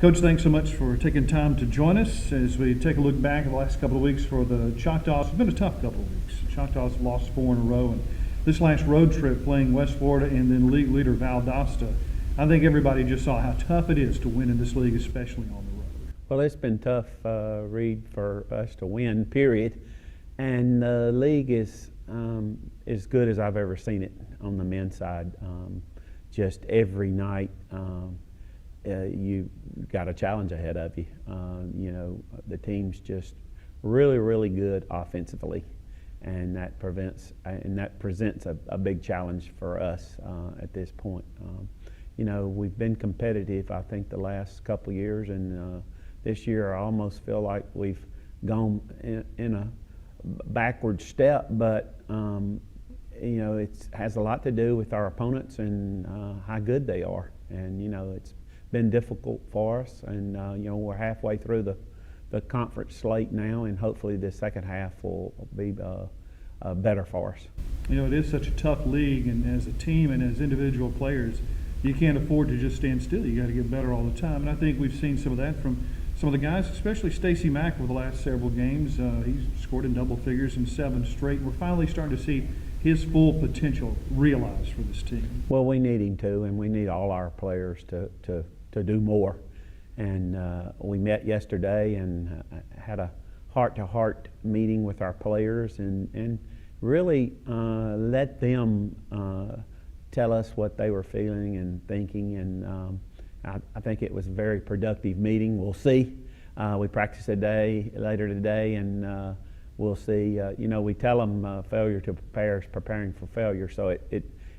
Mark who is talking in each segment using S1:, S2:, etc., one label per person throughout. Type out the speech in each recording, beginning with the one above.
S1: Coach, thanks so much for taking time to join us as we take a look back at the last couple of weeks for the Choctaws. It's been a tough couple of weeks. The Choctaws have lost 4 in a row, and this last road trip playing West Florida and then league leader Valdosta, I think everybody just saw how tough it is to win in this league, especially on the road.
S2: Well, it's been tough, Reed, for us to win, period. And the league is as good as I've ever seen it on the men's side. Just every night, you got a challenge ahead of you. The team's just really, really good offensively, and that presents a big challenge for us at this point. We've been competitive, I think, the last couple of years, and this year I almost feel like we've gone in a backward step, but it has a lot to do with our opponents and how good they are. And it's been difficult for us, and we're halfway through the conference slate now, and hopefully the second half will be better for us.
S1: It is such a tough league, and as a team and as individual players, you can't afford to just stand still. You got to get better all the time, and I think we've seen some of that from some of the guys, especially Stacey Mack over the last several games. He's scored in double figures in 7 straight. We're finally starting to see his full potential realized for this team.
S2: Well, we need him to, and we need all our players to do more. And we met yesterday and had a heart-to-heart meeting with our players and really let them tell us what they were feeling and thinking. And I think it was a very productive meeting. We'll see. We practiced later today, and we'll see. We tell them failure to prepare is preparing for failure. So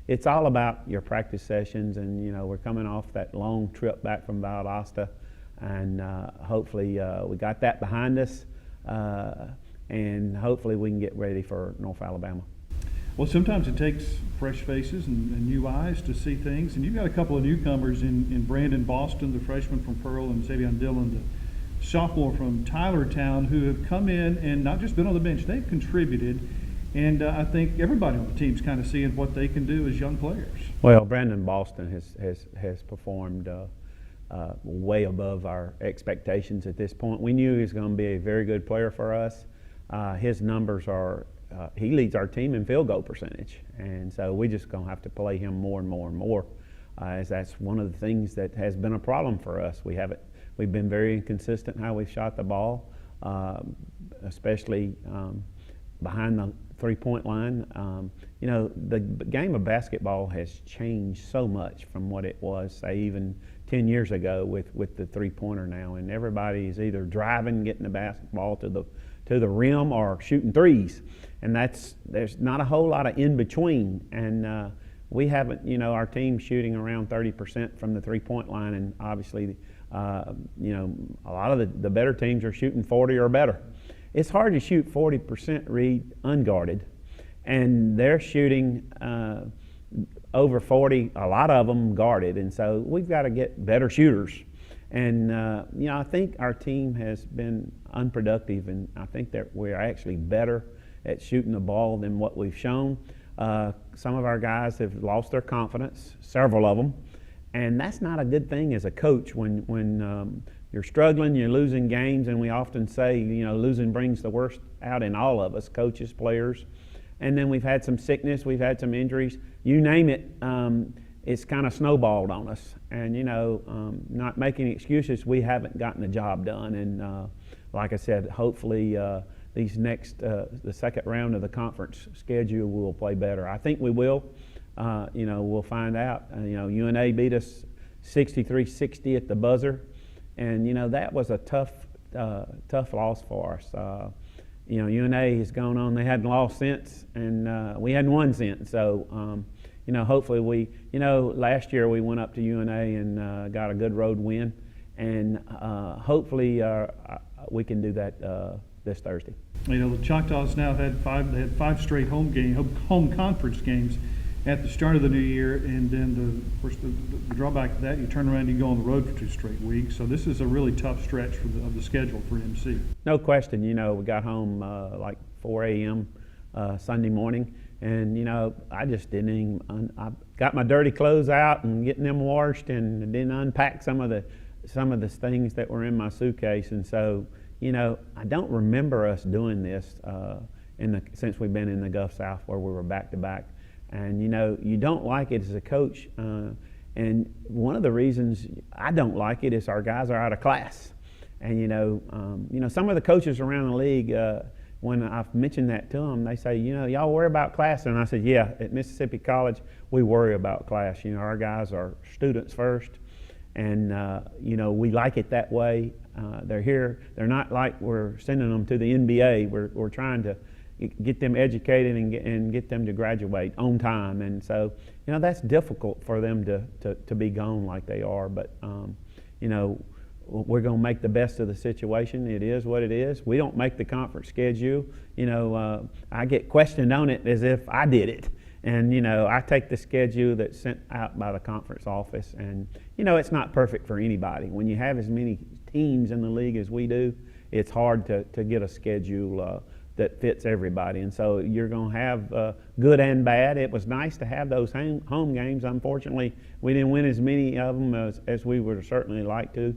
S2: it's all about your practice sessions, and we're coming off that long trip back from Valdosta, and hopefully we got that behind us, and hopefully we can get ready for North Alabama.
S1: Well, sometimes it takes fresh faces and new eyes to see things, and you've got a couple of newcomers in Brandon Boston, the freshman from Pearl, and Xavier Dillon, the sophomore from Tylertown, who have come in and not just been on the bench, they've contributed. And I think everybody on the team's kind of seeing what they can do as young players.
S2: Well, Brandon Boston has performed way above our expectations at this point. We knew he was going to be a very good player for us. His numbers are, he leads our team in field goal percentage. And so we're just going to have to play him more and more and more, as that's one of the things that has been a problem for us. We've been very inconsistent how we've shot the ball, especially behind the three-point line. The game of basketball has changed so much from what it was, say, even 10 years ago with the three-pointer now, and everybody is either driving, getting the basketball to the rim, or shooting threes, and there's not a whole lot of in between. And we haven't, our team's shooting around 30% from the three-point line, and obviously, a lot of the better teams are shooting 40 or better. It's hard to shoot 40%, Reed, unguarded, and they're shooting over 40, a lot of them guarded, and so we've got to get better shooters. And I think our team has been unproductive, and I think that we're actually better at shooting the ball than what we've shown. Some of our guys have lost their confidence, several of them, and that's not a good thing as a coach when you're struggling, you're losing games, and we often say, losing brings the worst out in all of us, coaches, players. And then we've had some sickness, we've had some injuries, you name it, it's kind of snowballed on us. And, not making excuses, we haven't gotten the job done. And like I said, hopefully the second round of the conference schedule will play better. I think we will. We'll find out. UNA beat us 63-60 at the buzzer. And, that was a tough loss for us. UNA has gone on. They hadn't lost since, and we hadn't won since. So, hopefully last year we went up to UNA and got a good road win. And hopefully we can do that this Thursday.
S1: The Choctaws now had 5 straight home conference games at the start of the new year, and then the drawback to that, you turn around and you go on the road for 2 straight weeks. So this is a really tough stretch of the schedule for MC.
S2: No question. We got home like 4 a.m. Sunday morning, and I just didn't even. I got my dirty clothes out and getting them washed, and then unpack some of the some of the things that were in my suitcase. And so, I don't remember us doing this since we've been in the Gulf South where we were back to back. And, you don't like it as a coach. And one of the reasons I don't like it is our guys are out of class. And, some of the coaches around the league, when I've mentioned that to them, they say, y'all worry about class. And I said, yeah, at Mississippi College, we worry about class. Our guys are students first. And, we like it that way. They're here. They're not like we're sending them to the NBA. We're trying to get them educated and get them to graduate on time. And so, that's difficult for them to be gone like they are. But, we're going to make the best of the situation. It is what it is. We don't make the conference schedule. I get questioned on it as if I did it. And, I take the schedule that's sent out by the conference office. And, it's not perfect for anybody. When you have as many teams in the league as we do, it's hard to get a schedule that fits everybody. And so you're going to have good and bad. It was nice to have those home games. Unfortunately, we didn't win as many of them as we would certainly like to.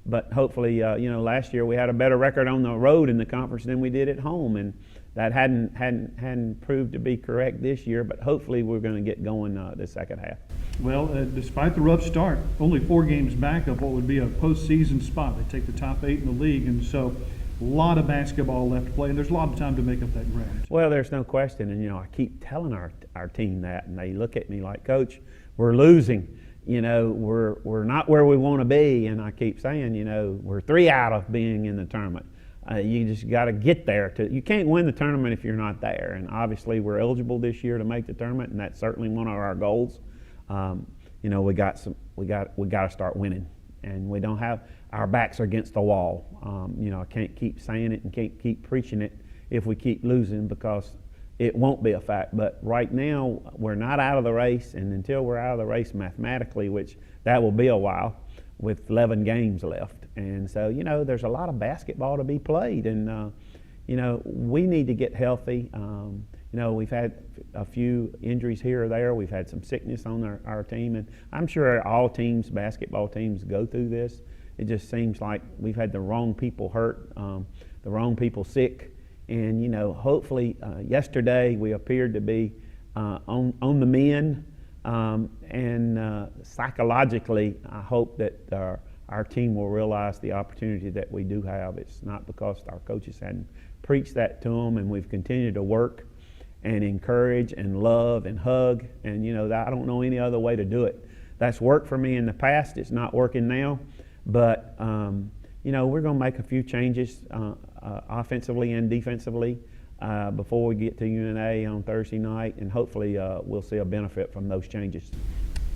S2: But hopefully, last year we had a better record on the road in the conference than we did at home, and that hadn't proved to be correct this year. But hopefully, we're going to get going the second half.
S1: Well, despite the rough start, only 4 games back of what would be a postseason spot. They take the top 8 in the league, and so a lot of basketball left to play, and there's a lot of time to make up that ground.
S2: Well, there's no question, and I keep telling our team that, and they look at me like, Coach, we're losing. We're not where we want to be, and I keep saying, we're 3 out of being in the tournament. You just got to get there. You can't win the tournament if you're not there, and obviously we're eligible this year to make the tournament, and that's certainly one of our goals. We got to start winning, and we don't have our backs against the wall. I can't keep saying it and can't keep preaching it if we keep losing, because it won't be a fact. But right now, we're not out of the race, and until we're out of the race mathematically, which that will be a while, with 11 games left. And so, there's a lot of basketball to be played, and, we need to get healthy. We've had a few injuries here or there. We've had some sickness on our team, and I'm sure all teams, basketball teams, go through this. It just seems like we've had the wrong people hurt, the wrong people sick. And, hopefully yesterday we appeared to be on the mend. And psychologically, I hope that our team will realize the opportunity that we do have. It's not because our coaches hadn't preached that to them, and we've continued to work and encourage and love and hug. And, I don't know any other way to do it. That's worked for me in the past. It's not working now. But, we're going to make a few changes offensively and defensively before we get to UNA on Thursday night, and hopefully we'll see a benefit from those changes.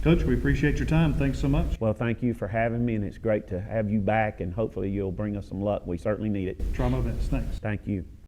S1: Coach, we appreciate your time. Thanks so much.
S2: Well, thank you for having me, and it's great to have you back, and hopefully you'll bring us some luck. We certainly need it.
S1: Try my best. Thanks.
S2: Thank you.